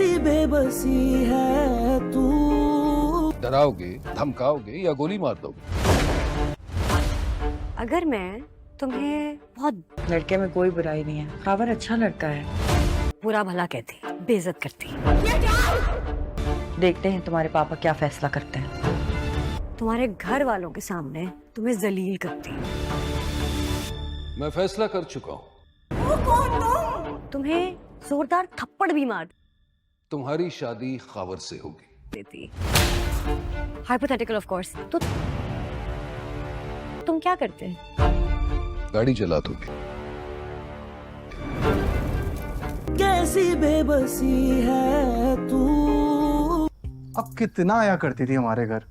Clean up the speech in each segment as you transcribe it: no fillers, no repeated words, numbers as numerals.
कैसी बेबसी है तू। डराओगे, धमकाओगे या गोली मार दोगे? अगर मैं तुम्हें बहुत लड़के में कोई बुराई नहीं है, खावर अच्छा लड़का है। बुरा भला कहती, बेइज्जत करती, देखते हैं तुम्हारे पापा क्या फैसला करते हैं। तुम्हारे घर वालों के सामने तुम्हें जलील करती, मैं फैसला कर चुका हूँ। तुम्हें जोरदार थप्पड़ भी मार तुम्हारी शादी खावर से होगी। देती। Hypothetical of course. तो तुम क्या करते हैं? गाड़ी चला दोगे। कैसी बेबसी है तू। अब कितना आया करती थी हमारे घर,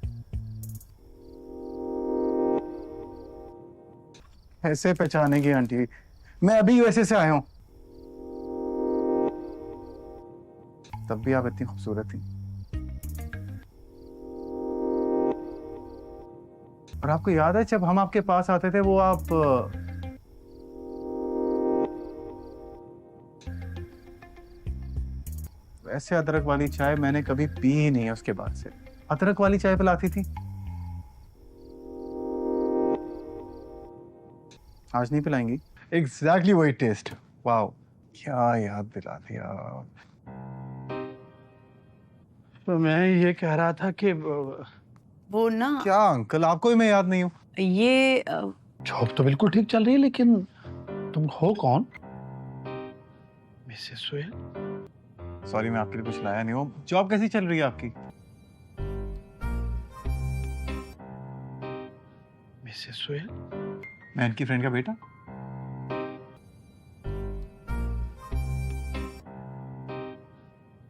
ऐसे पहचानेगी आंटी। मैं अभी यूएसए से आया हूं, तब भी आप इतनी खूबसूरत थी। और आपको याद है जब हम आपके पास आते थे, वो आप वैसे अदरक वाली चाय मैंने कभी पी ही नहीं है उसके बाद से। अदरक वाली चाय पिलाती थी, आज नहीं पिलाएंगी? एग्जैक्टली वही टेस्ट। वाओ, क्या याद दिला दिया। तो मैं ये कह रहा था कि वो ना क्या अंकल, आपको भी मैं याद नहीं हूँ? ये जॉब तो बिल्कुल ठीक चल रही है, लेकिन तुम हो कौन? मिसेस सुहेल? सॉरी, मैं आपके लिए कुछ लाया नहीं हूँ। जॉब कैसी चल रही है आपकी? मिसेस सुहेल? मैं इनकी फ्रेंड का बेटा।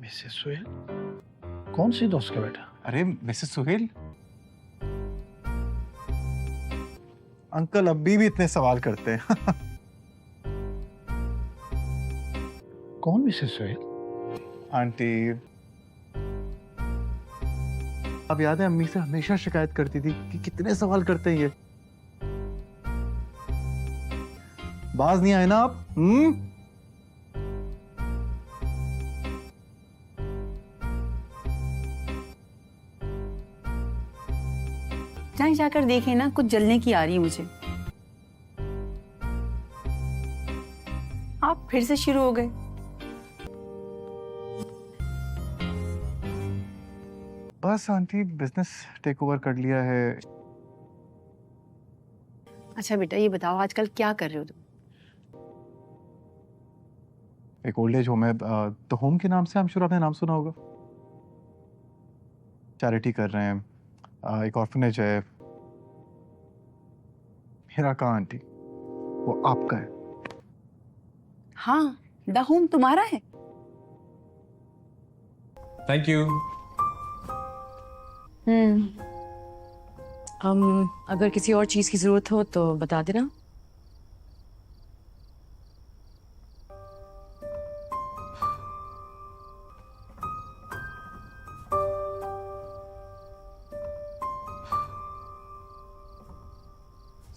मिसेस सुहेल? कौन सी दोस्त का बेटा? अरे मिसेस सुहेल। अंकल अभी भी इतने सवाल करते हैं। कौन मिसेस सुहेल? आंटी, अब याद है अम्मी से हमेशा शिकायत करती थी कि कितने सवाल करते हैं ये। बाज नहीं आए ना आप? जाए जाकर देखें ना, कुछ जलने की आ रही है मुझे। आप फिर से शुरू हो गए। बस आंटी, बिजनेस टेक ओवर कर लिया है। अच्छा बेटा, ये बताओ आजकल क्या कर रहे हो तुम? एक ओल्ड एज होम है, द होम के नाम से, I'm sure आपने नाम सुना होगा। चैरिटी कर रहे हैं, एक ऑर्फनेज है। मेरा कहाँ आंटी, वो आपका है। हाँ, द होम तुम्हारा है। Thank you. अगर किसी और चीज की जरूरत हो तो बता देना।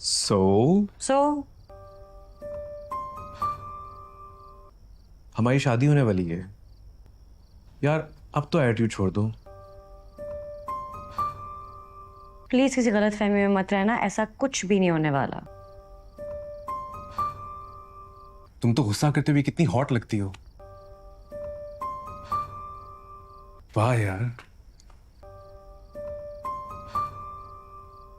सो हमारी शादी होने वाली है यार, अब तो एटीट्यूड छोड़ दो। प्लीज किसी गलत फहमी में मत रहना, ऐसा कुछ भी नहीं होने वाला। तुम तो गुस्सा करते हुए कितनी हॉट लगती हो। वाह यार।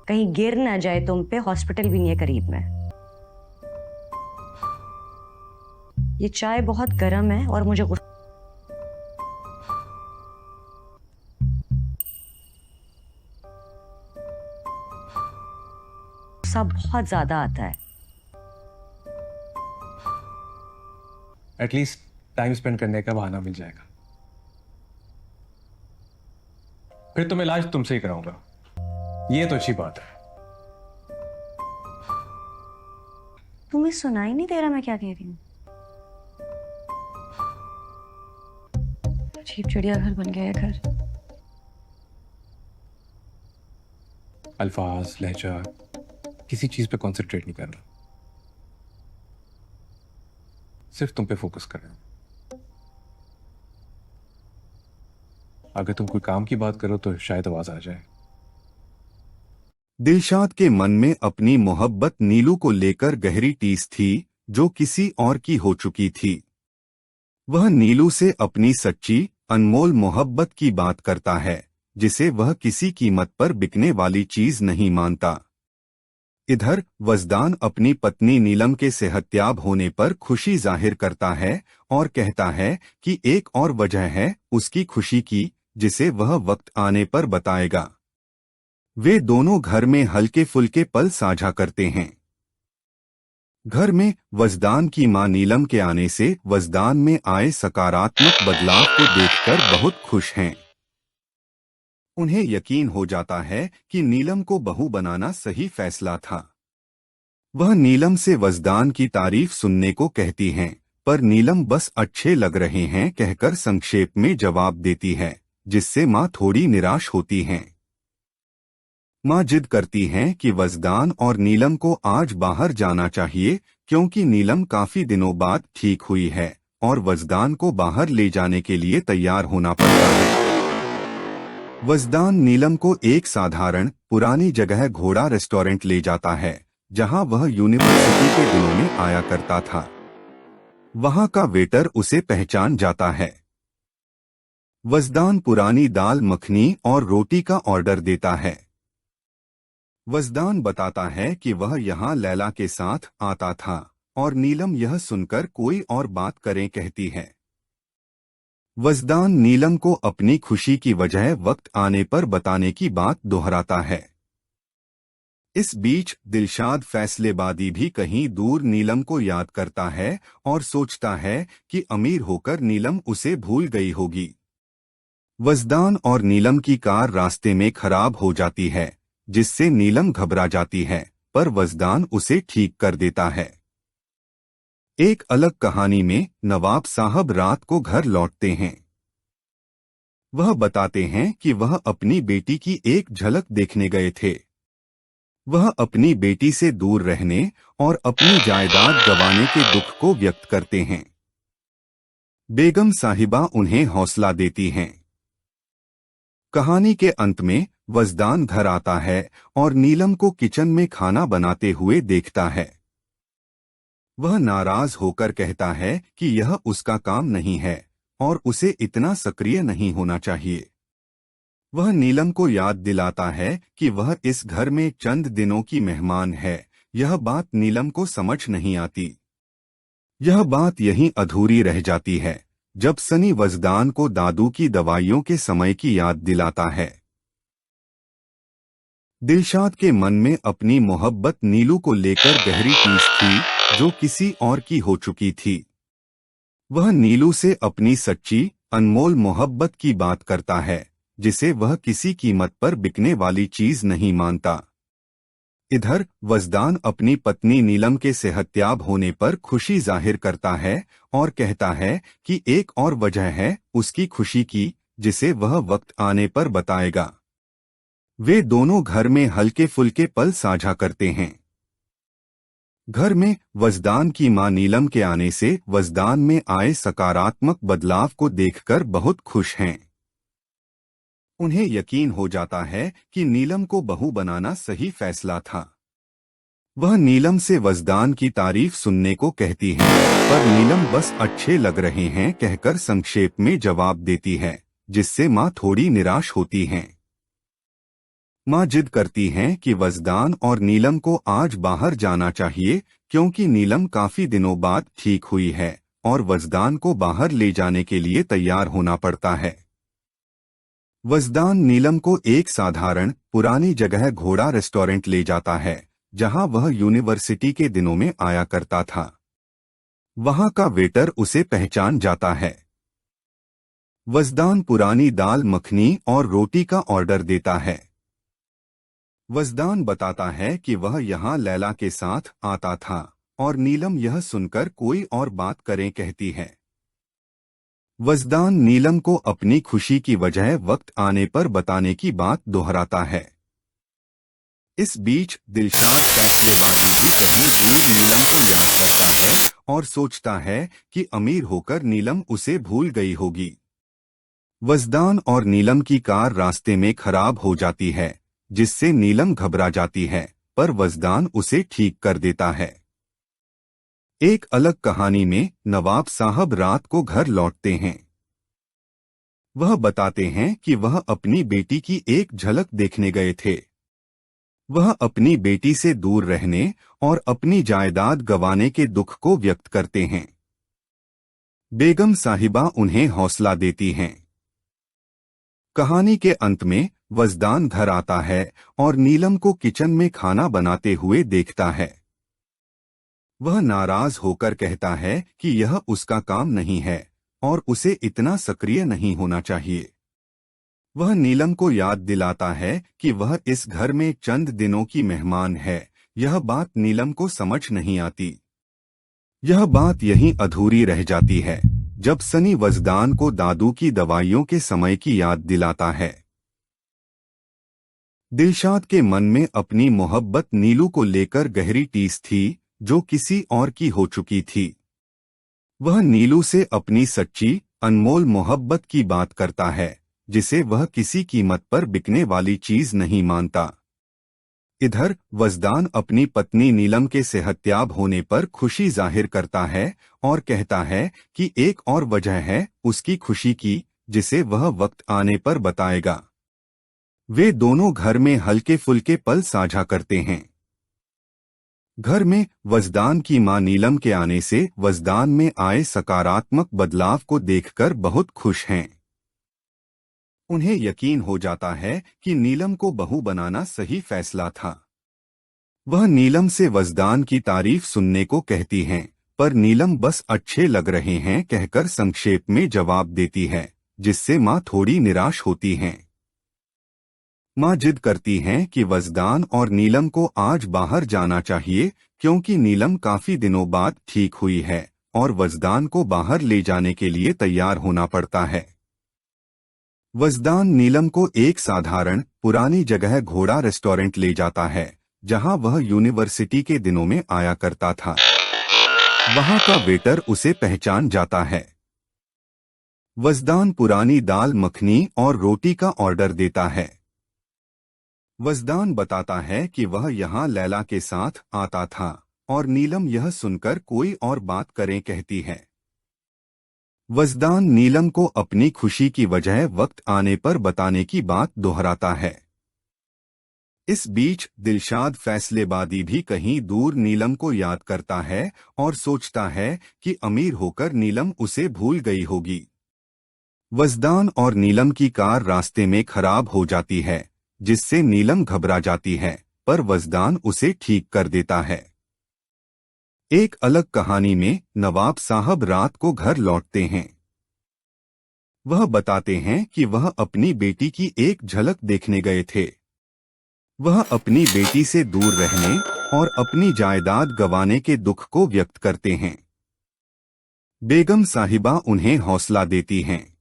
कहीं गिर ना जाए तुम पे, हॉस्पिटल भी नहीं है करीब में। ये चाय बहुत गर्म है और मुझे गुस्सा बहुत ज्यादा आता है। एटलीस्ट टाइम स्पेंड करने का बहाना मिल जाएगा। फिर तुम इलाज तुमसे ही कराऊंगा, ये तो अच्छी बात है। तुम्हें सुनाई नहीं दे रहा मैं क्या कह रही हूँ? अजीब चिड़ियाघर बन गया है घर। अल्फाज, लहजा, किसी चीज पे कंसंट्रेट नहीं करना, सिर्फ तुम पे फोकस कर रहे हो। अगर तुम कोई काम की बात करो तो शायद आवाज आ जाए। दिलशाद के मन में अपनी मोहब्बत नीलू को लेकर गहरी टीस थी जो किसी और की हो चुकी थी। वह नीलू से अपनी सच्ची अनमोल मोहब्बत की बात करता है जिसे वह किसी कीमत पर बिकने वाली चीज नहीं मानता। इधर वजदान अपनी पत्नी नीलम के सेहतयाब होने पर खुशी जाहिर करता है और कहता है कि एक और वजह है उसकी खुशी की जिसे वह वक्त आने पर बताएगा। वे दोनों घर में हल्के फुल्के पल साझा करते हैं। घर में वजदान की मां नीलम के आने से वजदान में आए सकारात्मक बदलाव को देखकर बहुत खुश हैं। उन्हें यकीन हो जाता है कि नीलम को बहू बनाना सही फैसला था। वह नीलम से वजदान की तारीफ सुनने को कहती हैं, पर नीलम बस अच्छे लग रहे हैं कहकर संक्षेप में जवाब देती है, जिससे मां थोड़ी निराश होती हैं। मां जिद करती हैं कि वजदान और नीलम को आज बाहर जाना चाहिए क्योंकि नीलम काफी दिनों बाद ठीक हुई है और वजदान को बाहर ले जाने के लिए तैयार होना पड़ता है। वजदान नीलम को एक साधारण पुरानी जगह घोड़ा रेस्टोरेंट ले जाता है जहां वह यूनिवर्सिटी के दिनों में आया करता था। वहां का वेटर उसे पहचान जाता है। वजदान पुरानी दाल मखनी और रोटी का ऑर्डर देता है। वजदान बताता है कि वह यहां लैला के साथ आता था और नीलम यह सुनकर कोई और बात करें कहती है। वजदान नीलम को अपनी खुशी की वजह वक्त आने पर बताने की बात दोहराता है। इस बीच दिलशाद फैसलेबाजी भी कहीं दूर नीलम को याद करता है और सोचता है कि अमीर होकर नीलम उसे भूल गई होगी। वजदान और नीलम की कार रास्ते में खराब हो जाती है जिससे नीलम घबरा जाती है, पर वजदान उसे ठीक कर देता है। एक अलग कहानी में नवाब साहब रात को घर लौटते हैं। वह बताते हैं कि वह अपनी बेटी की एक झलक देखने गए थे। वह अपनी बेटी से दूर रहने और अपनी जायदाद गंवाने के दुख को व्यक्त करते हैं। बेगम साहिबा उन्हें हौसला देती हैं। कहानी के अंत में वजदान घर आता है और नीलम को किचन में खाना बनाते हुए देखता है। वह नाराज होकर कहता है कि यह उसका काम नहीं है और उसे इतना सक्रिय नहीं होना चाहिए। वह नीलम को याद दिलाता है कि वह इस घर में चंद दिनों की मेहमान है। यह बात नीलम को समझ नहीं आती। यह बात यहीं अधूरी रह जाती है जब सनी वजदान को दादू की दवाइयों के समय की याद दिलाता है। दिलशाद के मन में अपनी मोहब्बत नीलू को लेकर गहरी टीस थी जो किसी और की हो चुकी थी। वह नीलू से अपनी सच्ची अनमोल मोहब्बत की बात करता है जिसे वह किसी कीमत पर बिकने वाली चीज नहीं मानता। इधर वजदान अपनी पत्नी नीलम के सेहतयाब होने पर खुशी जाहिर करता है और कहता है कि एक और वजह है उसकी खुशी की जिसे वह वक्त आने पर बताएगा। वे दोनों घर में हल्के फुल्के पल साझा करते हैं। घर में वजदान की मां नीलम के आने से वजदान में आए सकारात्मक बदलाव को देखकर बहुत खुश हैं। उन्हें यकीन हो जाता है कि नीलम को बहू बनाना सही फैसला था। वह नीलम से वजदान की तारीफ सुनने को कहती है, पर नीलम बस अच्छे लग रहे हैं कहकर संक्षेप में जवाब देती है, जिससे मां थोड़ी निराश होती हैं। मां जिद करती हैं कि वजदान और नीलम को आज बाहर जाना चाहिए क्योंकि नीलम काफी दिनों बाद ठीक हुई है और वजदान को बाहर ले जाने के लिए तैयार होना पड़ता है। वजदान नीलम को एक साधारण पुरानी जगह घोड़ा रेस्टोरेंट ले जाता है जहां वह यूनिवर्सिटी के दिनों में आया करता था। वहां का वेटर उसे पहचान जाता है। वजदान पुरानी दाल मखनी और रोटी का ऑर्डर देता है। वजदान बताता है कि वह यहां लैला के साथ आता था और नीलम यह सुनकर कोई और बात करें कहती है। वजदान नीलम को अपनी खुशी की वजह वक्त आने पर बताने की बात दोहराता है। इस बीच दिलशाद फैसलेबाजी भी कहीं दूर नीलम को याद करता है और सोचता है कि अमीर होकर नीलम उसे भूल गई होगी। वजदान और नीलम की कार रास्ते में खराब हो जाती है, जिससे नीलम घबरा जाती है, पर वजदान उसे ठीक कर देता है। एक अलग कहानी में नवाब साहब रात को घर लौटते हैं। वह बताते हैं कि वह अपनी बेटी की एक झलक देखने गए थे। वह अपनी बेटी से दूर रहने और अपनी जायदाद गंवाने के दुख को व्यक्त करते हैं। बेगम साहिबा उन्हें हौसला देती हैं। कहानी के अंत में वजदान घर आता है और नीलम को किचन में खाना बनाते हुए देखता है। वह नाराज होकर कहता है कि यह उसका काम नहीं है और उसे इतना सक्रिय नहीं होना चाहिए। वह नीलम को याद दिलाता है कि वह इस घर में चंद दिनों की मेहमान है। यह बात नीलम को समझ नहीं आती। यह बात यहीं अधूरी रह जाती है जब सनी वजदान को दादू की दवाइयों के समय की याद दिलाता है। दिलशाद के मन में अपनी मोहब्बत नीलू को लेकर गहरी टीस थी, जो किसी और की हो चुकी थी। वह नीलू से अपनी सच्ची, अनमोल मोहब्बत की बात करता है, जिसे वह किसी कीमत पर बिकने वाली चीज नहीं मानता। इधर वजदान अपनी पत्नी नीलम के सेहतयाब होने पर खुशी जाहिर करता है और कहता है कि एक और वजह है उसकी खुशी की, जिसे वह वक्त आने पर बताएगा। वे दोनों घर में हल्के फुल्के पल साझा करते हैं। घर में वजदान की मां नीलम के आने से वजदान में आए सकारात्मक बदलाव को देखकर बहुत खुश हैं। उन्हें यकीन हो जाता है कि नीलम को बहू बनाना सही फैसला था। वह नीलम से वजदान की तारीफ सुनने को कहती हैं, पर नीलम बस अच्छे लग रहे हैं कहकर संक्षेप में जवाब देती है, जिससे मां थोड़ी निराश होती हैं। मां जिद करती हैं कि वजदान और नीलम को आज बाहर जाना चाहिए, क्योंकि नीलम काफी दिनों बाद ठीक हुई है और वजदान को बाहर ले जाने के लिए तैयार होना पड़ता है। वजदान नीलम को एक साधारण पुरानी जगह घोड़ा रेस्टोरेंट ले जाता है, जहां वह यूनिवर्सिटी के दिनों में आया करता था। वहां का वेटर उसे पहचान जाता है। वजदान पुरानी दाल मखनी और रोटी का ऑर्डर देता है। वजदान बताता है कि वह यहां लैला के साथ आता था और नीलम यह सुनकर कोई और बात करें कहती है। वजदान नीलम को अपनी खुशी की वजह वक्त आने पर बताने की बात दोहराता है। इस बीच दिलशाद फैसलेबादी भी कहीं दूर नीलम को याद करता है और सोचता है कि अमीर होकर नीलम उसे भूल गई होगी। वजदान और नीलम की कार रास्ते में खराब हो जाती है, जिससे नीलम घबरा जाती है, पर वजदान उसे ठीक कर देता है। एक अलग कहानी में नवाब साहब रात को घर लौटते हैं। वह बताते हैं कि वह अपनी बेटी की एक झलक देखने गए थे। वह अपनी बेटी से दूर रहने और अपनी जायदाद गंवाने के दुख को व्यक्त करते हैं। बेगम साहिबा उन्हें हौसला देती हैं।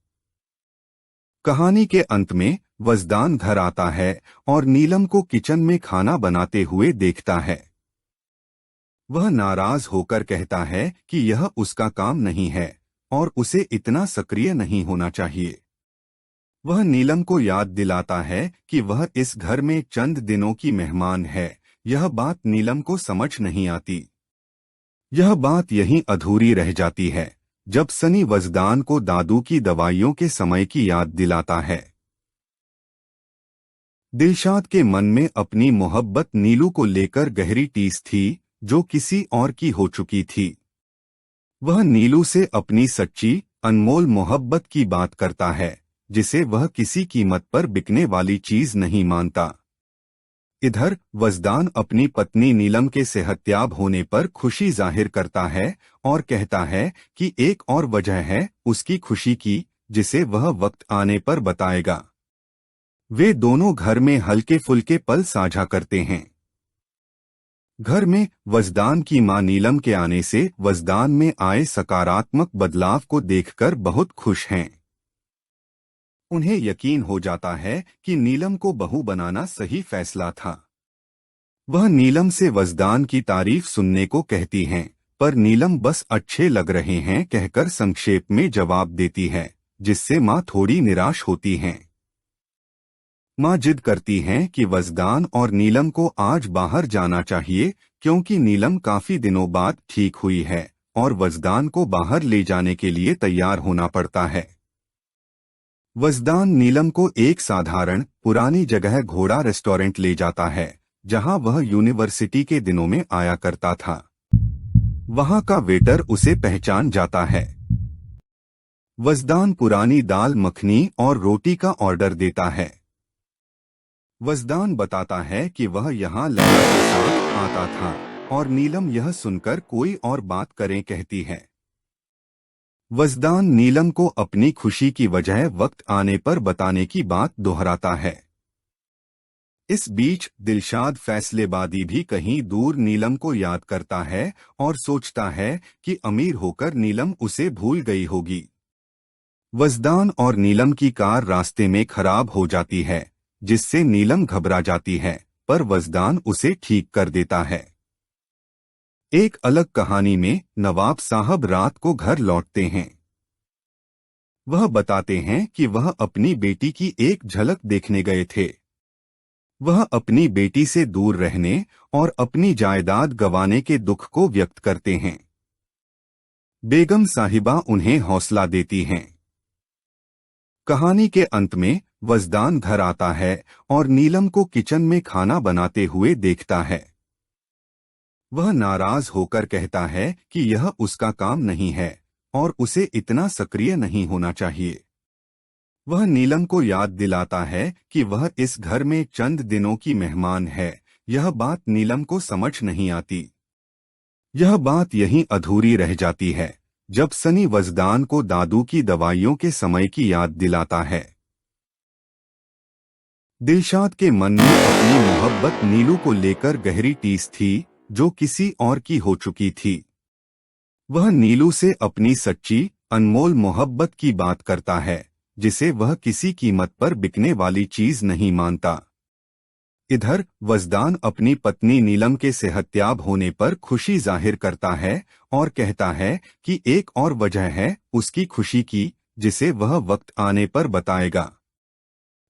कहानी के अंत में वजदान घर आता है और नीलम को किचन में खाना बनाते हुए देखता है। वह नाराज होकर कहता है कि यह उसका काम नहीं है और उसे इतना सक्रिय नहीं होना चाहिए। वह नीलम को याद दिलाता है कि वह इस घर में चंद दिनों की मेहमान है। यह बात नीलम को समझ नहीं आती। यह बात यहीं अधूरी रह जाती है जब सनी वजदान को दादू की दवाइयों के समय की याद दिलाता है। दिलशाद के मन में अपनी मोहब्बत नीलू को लेकर गहरी टीस थी, जो किसी और की हो चुकी थी। वह नीलू से अपनी सच्ची, अनमोल मोहब्बत की बात करता है, जिसे वह किसी कीमत पर बिकने वाली चीज नहीं मानता। इधर वजदान अपनी पत्नी नीलम के सेहतयाब होने पर खुशी जाहिर करता है और कहता है कि एक और वजह है उसकी खुशी की, जिसे वह वक्त आने पर बताएगा। वे दोनों घर में हल्के फुल्के पल साझा करते हैं। घर में वजदान की मां नीलम के आने से वजदान में आए सकारात्मक बदलाव को देखकर बहुत खुश हैं। उन्हें यकीन हो जाता है कि नीलम को बहू बनाना सही फैसला था। वह नीलम से वजदान की तारीफ सुनने को कहती हैं, पर नीलम बस अच्छे लग रहे हैं कहकर संक्षेप में जवाब देती है, जिससे माँ थोड़ी निराश होती हैं। माँ जिद करती हैं कि वजदान और नीलम को आज बाहर जाना चाहिए क्योंकि नीलम काफी दिनों बाद ठीक हुई है और वजदान को बाहर ले जाने के लिए तैयार होना पड़ता है। वजदान नीलम को एक साधारण पुरानी जगह घोड़ा रेस्टोरेंट ले जाता है जहां वह यूनिवर्सिटी के दिनों में आया करता था। वहां का वेटर उसे पहचान जाता है। वजदान पुरानी दाल मखनी और रोटी का ऑर्डर देता है। वजदान बताता है कि वह यहाँ लैला के साथ आता था और नीलम यह सुनकर कोई और बात करें कहती है। वजदान नीलम को अपनी खुशी की वजह वक्त आने पर बताने की बात दोहराता है। इस बीच दिलशाद फैसलेबादी भी कहीं दूर नीलम को याद करता है और सोचता है कि अमीर होकर नीलम उसे भूल गई होगी। वजदान और नीलम की कार रास्ते में खराब हो जाती है जिससे नीलम घबरा जाती है, पर वजदान उसे ठीक कर देता है। एक अलग कहानी में नवाब साहब रात को घर लौटते हैं। वह बताते हैं कि वह अपनी बेटी की एक झलक देखने गए थे। वह अपनी बेटी से दूर रहने और अपनी जायदाद गंवाने के दुख को व्यक्त करते हैं। बेगम साहिबा उन्हें हौसला देती हैं। कहानी के अंत में वजदान घर आता है और नीलम को किचन में खाना बनाते हुए देखता है। वह नाराज होकर कहता है कि यह उसका काम नहीं है और उसे इतना सक्रिय नहीं होना चाहिए। वह नीलम को याद दिलाता है कि वह इस घर में चंद दिनों की मेहमान है। यह बात नीलम को समझ नहीं आती। यह बात यहीं अधूरी रह जाती है जब सनी वजदान को दादू की दवाइयों के समय की याद दिलाता है। दिलशाद के मन में अपनी मोहब्बत नीलू को लेकर गहरी टीस थी जो किसी और की हो चुकी थी। वह नीलू से अपनी सच्ची अनमोल मोहब्बत की बात करता है जिसे वह किसी कीमत पर बिकने वाली चीज नहीं मानता। इधर वजदान अपनी पत्नी नीलम के सेहतयाब होने पर खुशी जाहिर करता है और कहता है कि एक और वजह है उसकी खुशी की जिसे वह वक्त आने पर बताएगा।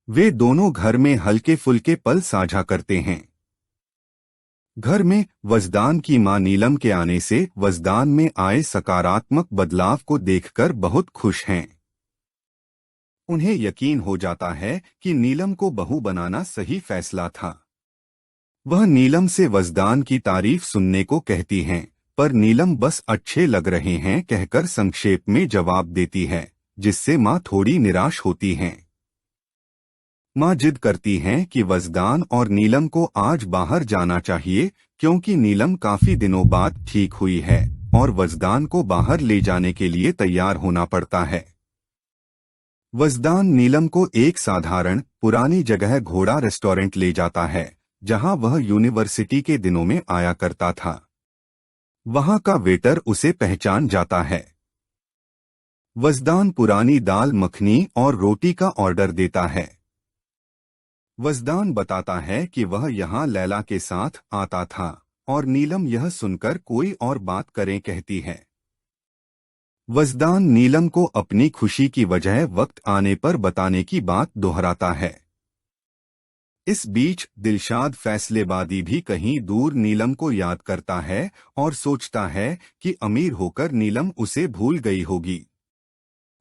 वे दोनों घर में हल्के फुल्के पल साझा करते हैं। घर में वजदान की मां नीलम के आने से वजदान में आए सकारात्मक बदलाव को देखकर बहुत खुश हैं। उन्हें यकीन हो जाता है कि नीलम को बहू बनाना सही फैसला था। वह नीलम से वजदान की तारीफ सुनने को कहती हैं, पर नीलम बस अच्छे लग रहे हैं कहकर संक्षेप में जवाब देती है, जिससे मां थोड़ी निराश होती हैं। मां जिद करती हैं कि वजदान और नीलम को आज बाहर जाना चाहिए क्योंकि नीलम काफी दिनों बाद ठीक हुई है और वजदान को बाहर ले जाने के लिए तैयार होना पड़ता है। वजदान नीलम को एक साधारण पुरानी जगह घोड़ा रेस्टोरेंट ले जाता है जहां वह यूनिवर्सिटी के दिनों में आया करता था। वहां का वेटर उसे पहचान जाता है। वजदान पुरानी दाल मखनी और रोटी का ऑर्डर देता है। वजदान बताता है कि वह यहाँ लैला के साथ आता था और नीलम यह सुनकर कोई और बात करें कहती है। वजदान नीलम को अपनी खुशी की वजह वक्त आने पर बताने की बात दोहराता है। इस बीच दिलशाद फैसलेबादी भी कहीं दूर नीलम को याद करता है और सोचता है कि अमीर होकर नीलम उसे भूल गई होगी।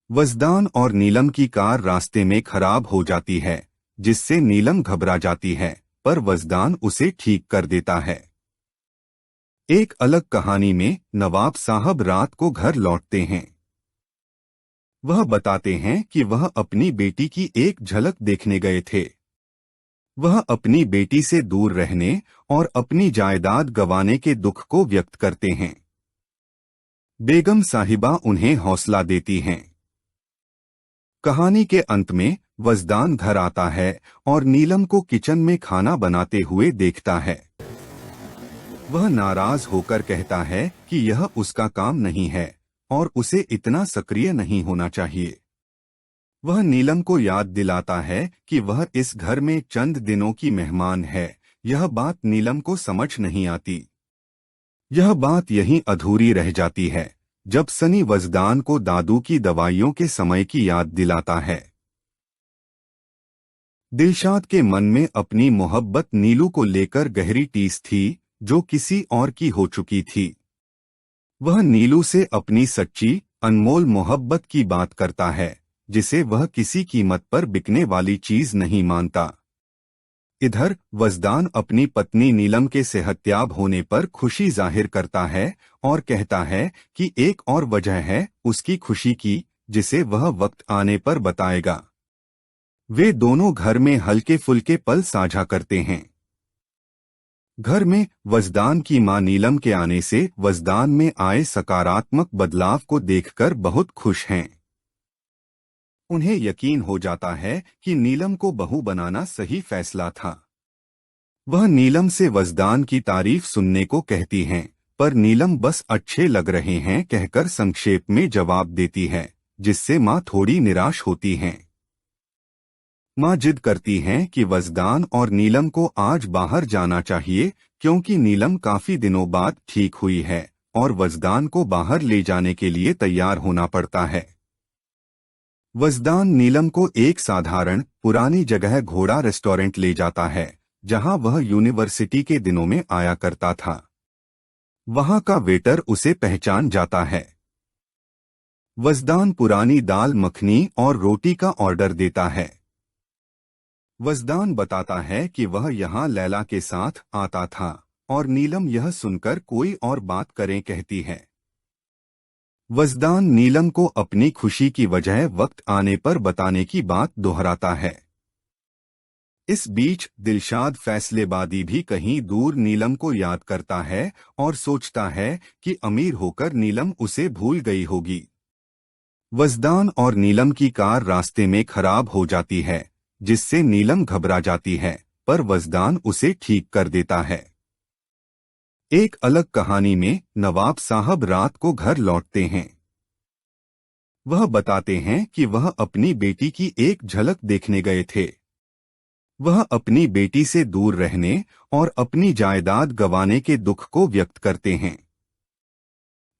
वजदान और नीलम की कार रास्ते में खराब हो जाती है जिससे नीलम घबरा जाती है, पर वजदान उसे ठीक कर देता है। एक अलग कहानी में नवाब साहब रात को घर लौटते हैं। वह बताते हैं कि वह अपनी बेटी की एक झलक देखने गए थे। वह अपनी बेटी से दूर रहने और अपनी जायदाद गंवाने के दुख को व्यक्त करते हैं। बेगम साहिबा उन्हें हौसला देती हैं। कहानी के अंत में वजदान घर आता है और नीलम को किचन में खाना बनाते हुए देखता है। वह नाराज होकर कहता है कि यह उसका काम नहीं है और उसे इतना सक्रिय नहीं होना चाहिए। वह नीलम को याद दिलाता है कि वह इस घर में चंद दिनों की मेहमान है। यह बात नीलम को समझ नहीं आती। यह बात यहीं अधूरी रह जाती है जब सनी वजदान को दादू की दवाइयों के समय की याद दिलाता है। दिलशाद के मन में अपनी मोहब्बत नीलू को लेकर गहरी टीस थी, जो किसी और की हो चुकी थी। वह नीलू से अपनी सच्ची, अनमोल मोहब्बत की बात करता है, जिसे वह किसी कीमत पर बिकने वाली चीज नहीं मानता। इधर वजदान अपनी पत्नी नीलम के सेहतयाब होने पर खुशी जाहिर करता है और कहता है कि एक और वजह है उसकी खुशी की, जिसे वह वक्त आने पर बताएगा। वे दोनों घर में हल्के फुल्के पल साझा करते हैं। घर में वजदान की मां नीलम के आने से वजदान में आए सकारात्मक बदलाव को देखकर बहुत खुश हैं। उन्हें यकीन हो जाता है कि नीलम को बहू बनाना सही फैसला था। वह नीलम से वजदान की तारीफ सुनने को कहती हैं, पर नीलम बस अच्छे लग रहे हैं कहकर संक्षेप में जवाब देती है, जिससे मां थोड़ी निराश होती हैं। मां जिद करती हैं कि वजदान और नीलम को आज बाहर जाना चाहिए, क्योंकि नीलम काफी दिनों बाद ठीक हुई है और वजदान को बाहर ले जाने के लिए तैयार होना पड़ता है। वजदान नीलम को एक साधारण पुरानी जगह घोड़ा रेस्टोरेंट ले जाता है, जहां वह यूनिवर्सिटी के दिनों में आया करता था। वहां का वेटर उसे पहचान जाता है। वजदान पुरानी दाल मखनी और रोटी का ऑर्डर देता है। वजदान बताता है कि वह यहां लैला के साथ आता था और नीलम यह सुनकर कोई और बात करें कहती है। वजदान नीलम को अपनी खुशी की वजह वक्त आने पर बताने की बात दोहराता है। इस बीच दिलशाद फैसलेबादी भी कहीं दूर नीलम को याद करता है और सोचता है कि अमीर होकर नीलम उसे भूल गई होगी। वजदान और नीलम की कार रास्ते में खराब हो जाती है, जिससे नीलम घबरा जाती है, पर वजदान उसे ठीक कर देता है। एक अलग कहानी में नवाब साहब रात को घर लौटते हैं। वह बताते हैं कि वह अपनी बेटी की एक झलक देखने गए थे। वह अपनी बेटी से दूर रहने और अपनी जायदाद गंवाने के दुख को व्यक्त करते हैं।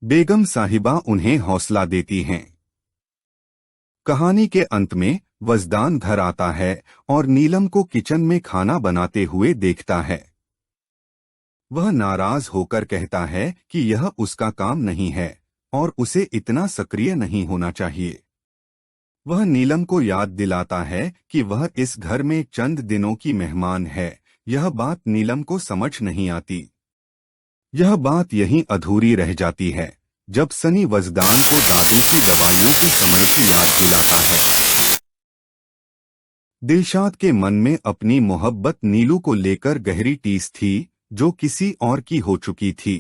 बेगम साहिबा उन्हें हौसला देती हैं। कहानी के अंत में वजदान घर आता है और नीलम को किचन में खाना बनाते हुए देखता है। वह नाराज होकर कहता है कि यह उसका काम नहीं है और उसे इतना सक्रिय नहीं होना चाहिए। वह नीलम को याद दिलाता है कि वह इस घर में चंद दिनों की मेहमान है। यह बात नीलम को समझ नहीं आती। यह बात यहीं अधूरी रह जाती है जब सनी वजदान को दादू की दवाइयों की समय की याद दिलाता है। दिलशाद के मन में अपनी मोहब्बत नीलू को लेकर गहरी टीस थी, जो किसी और की हो चुकी थी।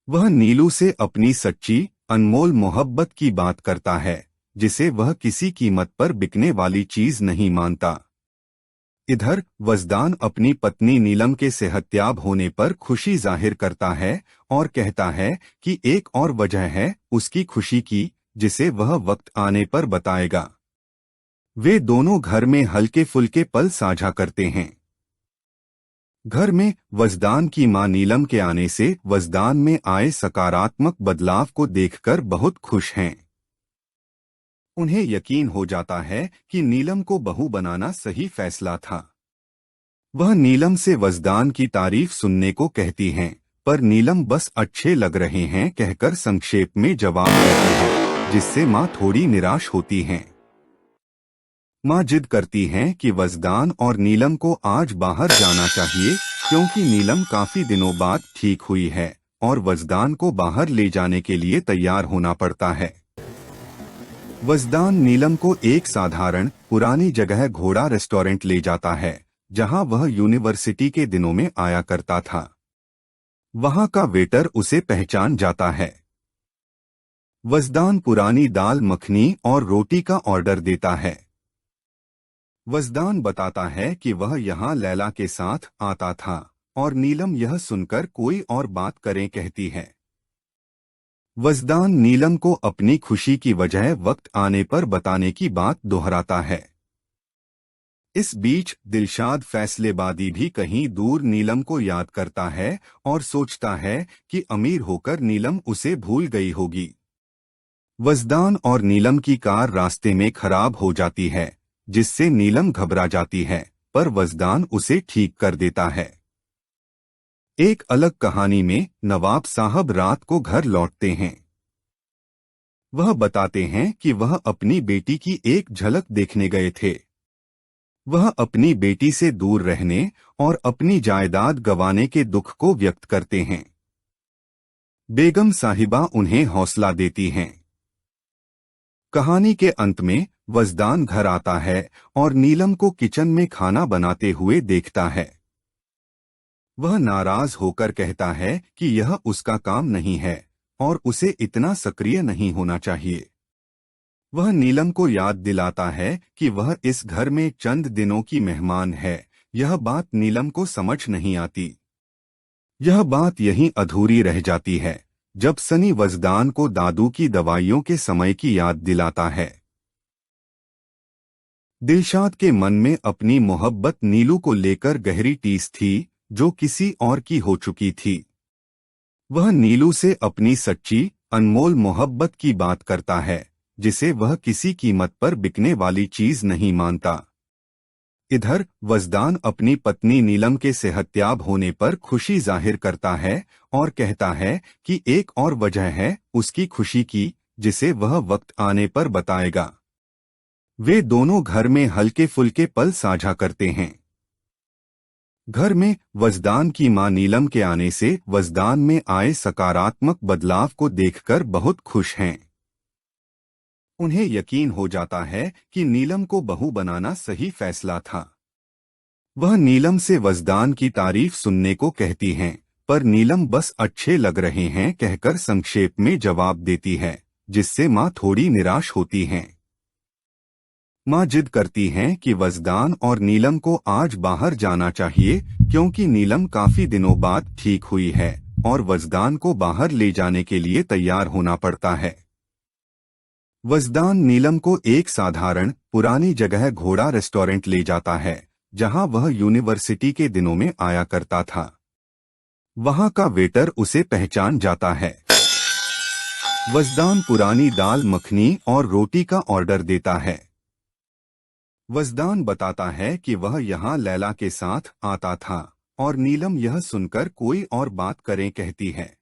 वह नीलू से अपनी सच्ची, अनमोल मोहब्बत की बात करता है, जिसे वह किसी कीमत पर बिकने वाली चीज नहीं मानता। इधर वजदान अपनी पत्नी नीलम के सेहतयाब होने पर खुशी जाहिर करता है और कहता है कि एक और वजह है उसकी खुशी की, जिसे वह वक्त आने पर बताएगा। वे दोनों घर में हल्के फुल्के पल साझा करते हैं। घर में वजदान की मां नीलम के आने से वजदान में आए सकारात्मक बदलाव को देखकर बहुत खुश हैं। उन्हें यकीन हो जाता है कि नीलम को बहू बनाना सही फैसला था। वह नीलम से वजदान की तारीफ सुनने को कहती हैं, पर नीलम बस अच्छे लग रहे हैं कहकर संक्षेप में जवाब देती है, जिससे मां थोड़ी निराश होती हैं। मां जिद करती हैं कि वजदान और नीलम को आज बाहर जाना चाहिए, क्योंकि नीलम काफी दिनों बाद ठीक हुई है और वजदान को बाहर ले जाने के लिए तैयार होना पड़ता है। वजदान नीलम को एक साधारण पुरानी जगह घोड़ा रेस्टोरेंट ले जाता है, जहां वह यूनिवर्सिटी के दिनों में आया करता था। वहां का वेटर उसे पहचान जाता है। वजदान पुरानी दाल मखनी और रोटी का ऑर्डर देता है। वजदान बताता है कि वह यहां लैला के साथ आता था और नीलम यह सुनकर कोई और बात करें कहती है। वजदान नीलम को अपनी खुशी की वजह वक्त आने पर बताने की बात दोहराता है। इस बीच दिलशाद फैसलेबादी भी कहीं दूर नीलम को याद करता है और सोचता है कि अमीर होकर नीलम उसे भूल गई होगी। वजदान और नीलम की कार रास्ते में खराब हो जाती है, जिससे नीलम घबरा जाती है, पर वजदान उसे ठीक कर देता है। एक अलग कहानी में नवाब साहब रात को घर लौटते हैं। वह बताते हैं कि वह अपनी बेटी की एक झलक देखने गए थे। वह अपनी बेटी से दूर रहने और अपनी जायदाद गंवाने के दुख को व्यक्त करते हैं। बेगम साहिबा उन्हें हौसला देती हैं। कहानी के अंत में वजदान घर आता है और नीलम को किचन में खाना बनाते हुए देखता है। वह नाराज होकर कहता है कि यह उसका काम नहीं है और उसे इतना सक्रिय नहीं होना चाहिए। वह नीलम को याद दिलाता है कि वह इस घर में चंद दिनों की मेहमान है। यह बात नीलम को समझ नहीं आती। यह बात यहीं अधूरी रह जाती है जब सनी वजदान को दादू की दवाइयों के समय की याद दिलाता है। दिलशाद के मन में अपनी मोहब्बत नीलू को लेकर गहरी टीस थी, जो किसी और की हो चुकी थी। वह नीलू से अपनी सच्ची, अनमोल मोहब्बत की बात करता है, जिसे वह किसी कीमत पर बिकने वाली चीज नहीं मानता। इधर वजदान अपनी पत्नी नीलम के सेहतयाब होने पर खुशी जाहिर करता है और कहता है कि एक और वजह है उसकी खुशी की, जिसे वह वक्त आने पर बताएगा। वे दोनों घर में हल्के फुल्के पल साझा करते हैं। घर में वजदान की मां नीलम के आने से वजदान में आए सकारात्मक बदलाव को देखकर बहुत खुश हैं। उन्हें यकीन हो जाता है कि नीलम को बहू बनाना सही फैसला था। वह नीलम से वजदान की तारीफ सुनने को कहती हैं, पर नीलम बस अच्छे लग रहे हैं कहकर संक्षेप में जवाब देती है, जिससे मां थोड़ी निराश होती हैं। मां जिद करती हैं कि वजदान और नीलम को आज बाहर जाना चाहिए, क्योंकि नीलम काफी दिनों बाद ठीक हुई है और वजदान को बाहर ले जाने के लिए तैयार होना पड़ता है। वजदान नीलम को एक साधारण पुरानी जगह घोड़ा रेस्टोरेंट ले जाता है, जहां वह यूनिवर्सिटी के दिनों में आया करता था। वहां का वेटर उसे पहचान जाता है। वजदान पुरानी दाल मखनी और रोटी का ऑर्डर देता है। वजदान बताता है कि वह यहाँ लैला के साथ आता था और नीलम यह सुनकर कोई और बात करें कहती है।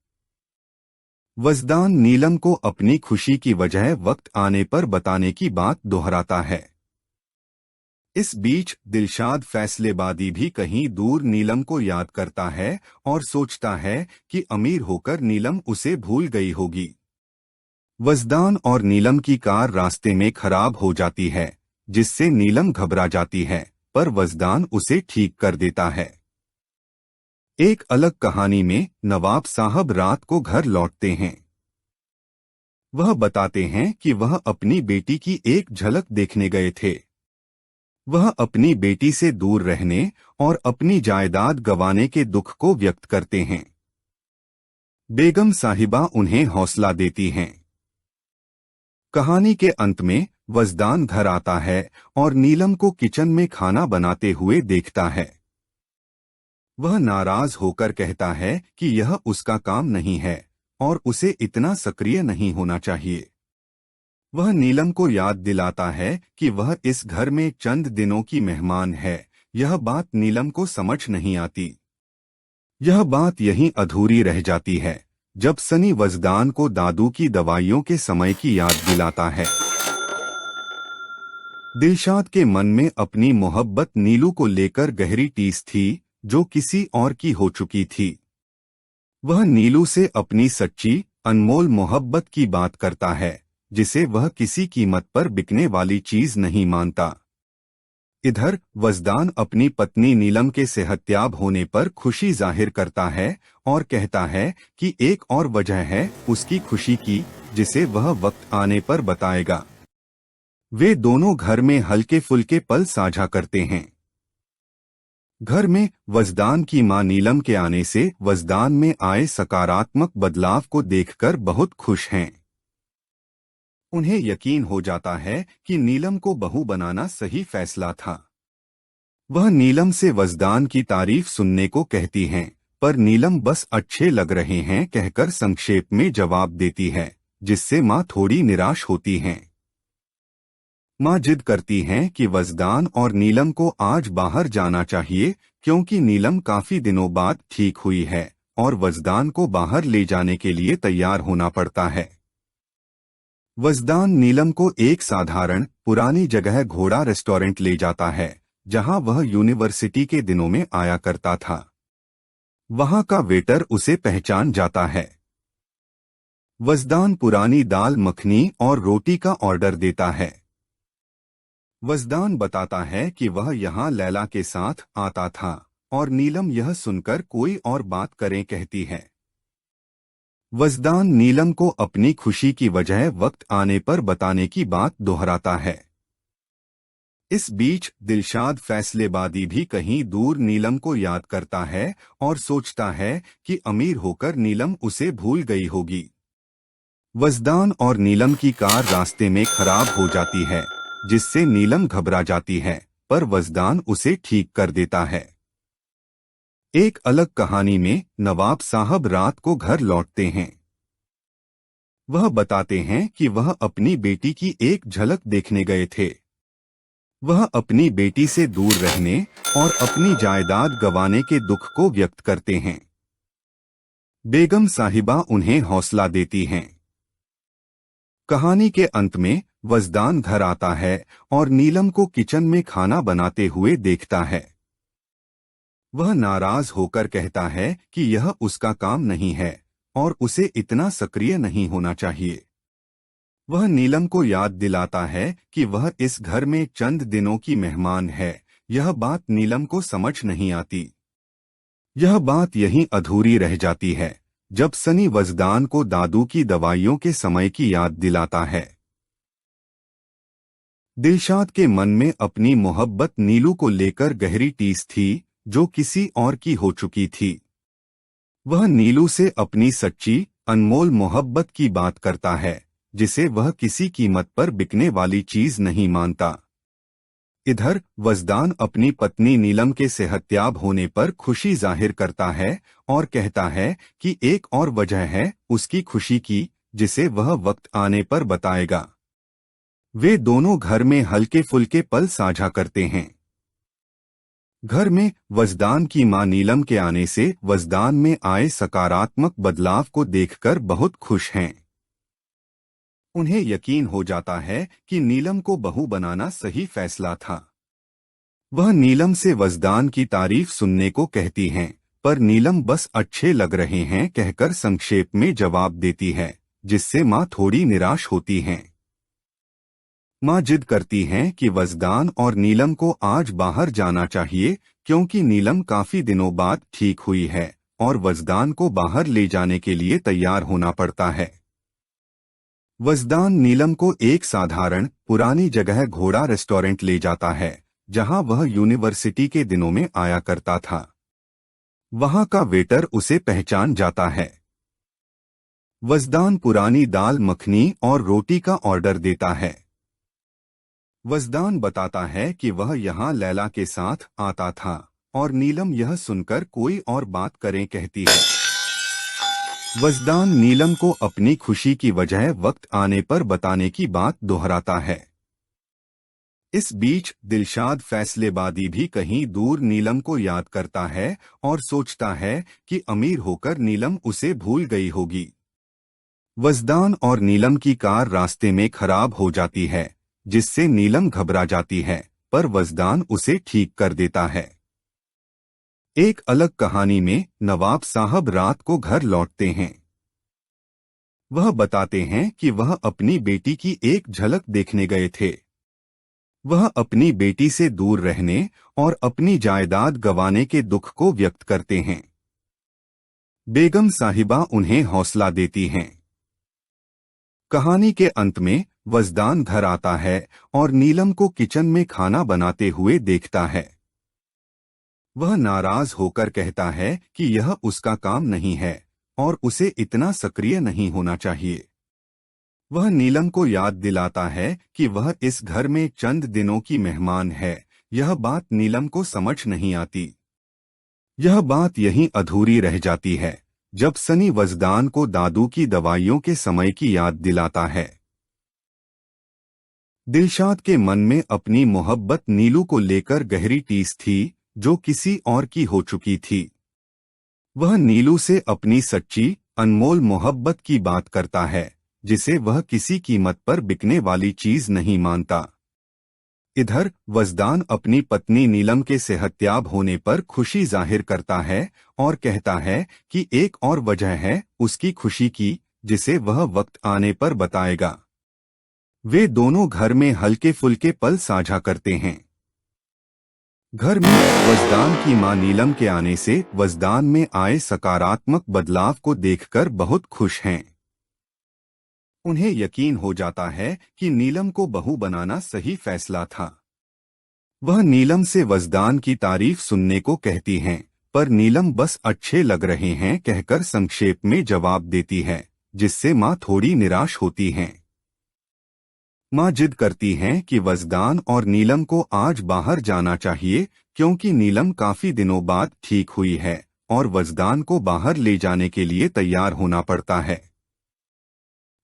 वजदान नीलम को अपनी खुशी की वजह वक्त आने पर बताने की बात दोहराता है। इस बीच दिलशाद फैसलेबादी भी कहीं दूर नीलम को याद करता है और सोचता है कि अमीर होकर नीलम उसे भूल गई होगी। वजदान और नीलम की कार रास्ते में खराब हो जाती है, जिससे नीलम घबरा जाती है, पर वजदान उसे ठीक कर देता है। एक अलग कहानी में नवाब साहब रात को घर लौटते हैं। वह बताते हैं कि वह अपनी बेटी की एक झलक देखने गए थे। वह अपनी बेटी से दूर रहने और अपनी जायदाद गंवाने के दुख को व्यक्त करते हैं। बेगम साहिबा उन्हें हौसला देती हैं। कहानी के अंत में वजदान घर आता है और नीलम को किचन में खाना बनाते हुए देखता है। वह नाराज होकर कहता है कि यह उसका काम नहीं है और उसे इतना सक्रिय नहीं होना चाहिए। वह नीलम को याद दिलाता है कि वह इस घर में चंद दिनों की मेहमान है। यह बात नीलम को समझ नहीं आती। यह बात यहीं अधूरी रह जाती है जब सनी वजदान को दादू की दवाइयों के समय की याद दिलाता है। दिलशाद के मन में अपनी मोहब्बत नीलू को लेकर गहरी टीस थी, जो किसी और की हो चुकी थी। वह नीलू से अपनी सच्ची, अनमोल मोहब्बत की बात करता है, जिसे वह किसी कीमत पर बिकने वाली चीज नहीं मानता। इधर वजदान अपनी पत्नी नीलम के सेहतयाब होने पर खुशी जाहिर करता है और कहता है कि एक और वजह है उसकी खुशी की, जिसे वह वक्त आने पर बताएगा। वे दोनों घर में हल्के फुल्के पल साझा करते हैं। घर में वजदान की मां नीलम के आने से वजदान में आए सकारात्मक बदलाव को देखकर बहुत खुश हैं। उन्हें यकीन हो जाता है कि नीलम को बहू बनाना सही फैसला था। वह नीलम से वजदान की तारीफ सुनने को कहती हैं, पर नीलम बस अच्छे लग रहे हैं कहकर संक्षेप में जवाब देती है, जिससे माँ थोड़ी निराश होती हैं। माँ जिद करती हैं कि वजदान और नीलम को आज बाहर जाना चाहिए, क्योंकि नीलम काफी दिनों बाद ठीक हुई है और वजदान को बाहर ले जाने के लिए तैयार होना पड़ता है। वजदान नीलम को एक साधारण पुरानी जगह घोड़ा रेस्टोरेंट ले जाता है, जहां वह यूनिवर्सिटी के दिनों में आया करता था। वहां का वेटर उसे पहचान जाता है। वजदान पुरानी दाल मखनी और रोटी का ऑर्डर देता है। वजदान बताता है कि वह यहाँ लैला के साथ आता था और नीलम यह सुनकर कोई और बात करें कहती है। वजदान नीलम को अपनी खुशी की वजह वक्त आने पर बताने की बात दोहराता है। इस बीच दिलशाद फैसलेबादी भी कहीं दूर नीलम को याद करता है और सोचता है कि अमीर होकर नीलम उसे भूल गई होगी। वजदान और नीलम की कार रास्ते में खराब हो जाती है, जिससे नीलम घबरा जाती है, पर वजदान उसे ठीक कर देता है। एक अलग कहानी में नवाब साहब रात को घर लौटते हैं। वह बताते हैं कि वह अपनी बेटी की एक झलक देखने गए थे। वह अपनी बेटी से दूर रहने और अपनी जायदाद गंवाने के दुख को व्यक्त करते हैं। बेगम साहिबा उन्हें हौसला देती हैं। कहानी के अंत में वजदान घर आता है और नीलम को किचन में खाना बनाते हुए देखता है। वह नाराज होकर कहता है कि यह उसका काम नहीं है और उसे इतना सक्रिय नहीं होना चाहिए। वह नीलम को याद दिलाता है कि वह इस घर में चंद दिनों की मेहमान है। यह बात नीलम को समझ नहीं आती। यह बात यहीं अधूरी रह जाती है जब सनी वजदान को दादू की दवाइयों के समय की याद दिलाता है। दिलशाद के मन में अपनी मोहब्बत नीलू को लेकर गहरी टीस थी, जो किसी और की हो चुकी थी। वह नीलू से अपनी सच्ची अनमोल मोहब्बत की बात करता है, जिसे वह किसी कीमत पर बिकने वाली चीज नहीं मानता। इधर वजदान अपनी पत्नी नीलम के सेहतयाब होने पर खुशी जाहिर करता है और कहता है कि एक और वजह है उसकी खुशी की, जिसे वह वक्त आने पर बताएगा। वे दोनों घर में हल्के फुल्के पल साझा करते हैं। घर में वजदान की मां नीलम के आने से वजदान में आए सकारात्मक बदलाव को देखकर बहुत खुश हैं। उन्हें यकीन हो जाता है कि नीलम को बहू बनाना सही फैसला था। वह नीलम से वजदान की तारीफ सुनने को कहती हैं, पर नीलम बस अच्छे लग रहे हैं कहकर संक्षेप में जवाब देती है, जिससे मां थोड़ी निराश होती हैं। मां जिद करती हैं कि वजदान और नीलम को आज बाहर जाना चाहिए, क्योंकि नीलम काफी दिनों बाद ठीक हुई है और वजदान को बाहर ले जाने के लिए तैयार होना पड़ता है। वजदान नीलम को एक साधारण पुरानी जगह घोड़ा रेस्टोरेंट ले जाता है, जहां वह यूनिवर्सिटी के दिनों में आया करता था। वहां का वेटर उसे पहचान जाता है। वजदान पुरानी दाल मखनी और रोटी का ऑर्डर देता है। वजदान बताता है कि वह यहाँ लैला के साथ आता था और नीलम यह सुनकर कोई और बात करें कहती है। वजदान नीलम को अपनी खुशी की वजह वक्त आने पर बताने की बात दोहराता है। इस बीच दिलशाद फैसलेबादी भी कहीं दूर नीलम को याद करता है और सोचता है कि अमीर होकर नीलम उसे भूल गई होगी। वजदान और नीलम की कार रास्ते में खराब हो जाती है, जिससे नीलम घबरा जाती है, पर वजदान उसे ठीक कर देता है। एक अलग कहानी में नवाब साहब रात को घर लौटते हैं। वह बताते हैं कि वह अपनी बेटी की एक झलक देखने गए थे। वह अपनी बेटी से दूर रहने और अपनी जायदाद गंवाने के दुख को व्यक्त करते हैं। बेगम साहिबा उन्हें हौसला देती हैं। कहानी के अंत में वजदान घर आता है और नीलम को किचन में खाना बनाते हुए देखता है। वह नाराज होकर कहता है कि यह उसका काम नहीं है और उसे इतना सक्रिय नहीं होना चाहिए। वह नीलम को याद दिलाता है कि वह इस घर में चंद दिनों की मेहमान है। यह बात नीलम को समझ नहीं आती। यह बात यहीं अधूरी रह जाती है जब सनी वजदान को दादू की दवाइयों के समय की याद दिलाता है। दिलशाद के मन में अपनी मोहब्बत नीलू को लेकर गहरी टीस थी जो किसी और की हो चुकी थी। वह नीलू से अपनी सच्ची अनमोल मोहब्बत की बात करता है जिसे वह किसी कीमत पर बिकने वाली चीज नहीं मानता। इधर वजदान अपनी पत्नी नीलम के सेहतयाब होने पर खुशी जाहिर करता है और कहता है कि एक और वजह है उसकी खुशी की जिसे वह वक्त आने पर बताएगा। वे दोनों घर में हल्के फुल्के पल साझा करते हैं। घर में वजदान की मां नीलम के आने से वजदान में आए सकारात्मक बदलाव को देखकर बहुत खुश हैं। उन्हें यकीन हो जाता है कि नीलम को बहू बनाना सही फैसला था। वह नीलम से वजदान की तारीफ सुनने को कहती हैं, पर नीलम बस अच्छे लग रहे हैं कहकर संक्षेप में जवाब देती है, जिससे मां थोड़ी निराश होती हैं। मां जिद करती हैं कि वजदान और नीलम को आज बाहर जाना चाहिए क्योंकि नीलम काफी दिनों बाद ठीक हुई है और वजदान को बाहर ले जाने के लिए तैयार होना पड़ता है।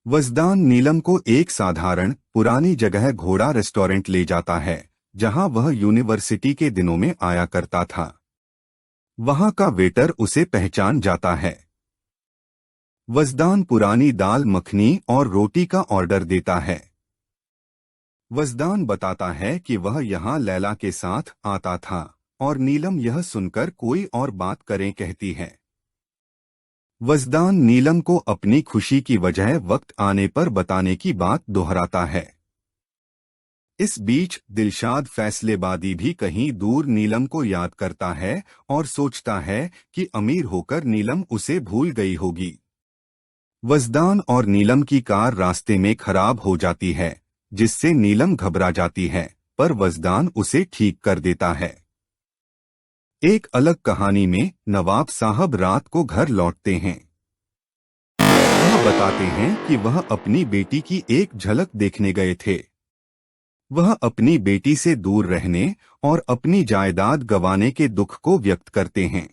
वजदान नीलम को एक साधारण पुरानी जगह घोड़ा रेस्टोरेंट ले जाता है जहां वह यूनिवर्सिटी के दिनों में आया करता था। वहां का वेटर उसे पहचान जाता है। वजदान पुरानी दाल मखनी और रोटी का ऑर्डर देता है। वजदान बताता है कि वह यहां लैला के साथ आता था और नीलम यह सुनकर कोई और बात करें कहती है। वजदान नीलम को अपनी खुशी की वजह वक्त आने पर बताने की बात दोहराता है। इस बीच दिलशाद फैसलेबादी भी कहीं दूर नीलम को याद करता है और सोचता है कि अमीर होकर नीलम उसे भूल गई होगी। वजदान और नीलम की कार रास्ते में खराब हो जाती है जिससे नीलम घबरा जाती है, पर वजदान उसे ठीक कर देता है। एक अलग कहानी में नवाब साहब रात को घर लौटते हैं। वह बताते हैं कि वह अपनी बेटी की एक झलक देखने गए थे। वह अपनी बेटी से दूर रहने और अपनी जायदाद गंवाने के दुख को व्यक्त करते हैं।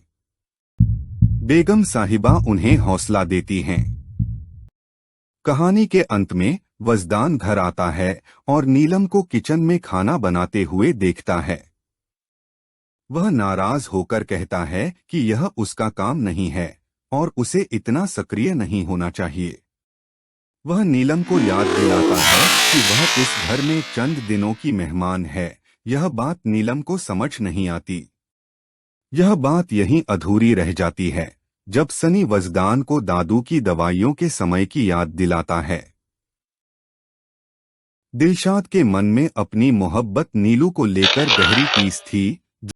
बेगम साहिबा उन्हें हौसला देती हैं। कहानी के अंत में वजदान घर आता है और नीलम को किचन में खाना बनाते हुए देखता है। वह नाराज होकर कहता है कि यह उसका काम नहीं है और उसे इतना सक्रिय नहीं होना चाहिए। वह नीलम को याद दिलाता है कि वह इस घर में चंद दिनों की मेहमान है। यह बात नीलम को समझ नहीं आती। यह बात यहीं अधूरी रह जाती है जब सनी वजदान को दादू की दवाइयों के समय की याद दिलाता है। दिलशाद के मन में अपनी मोहब्बत नीलू को लेकर गहरी टीस थी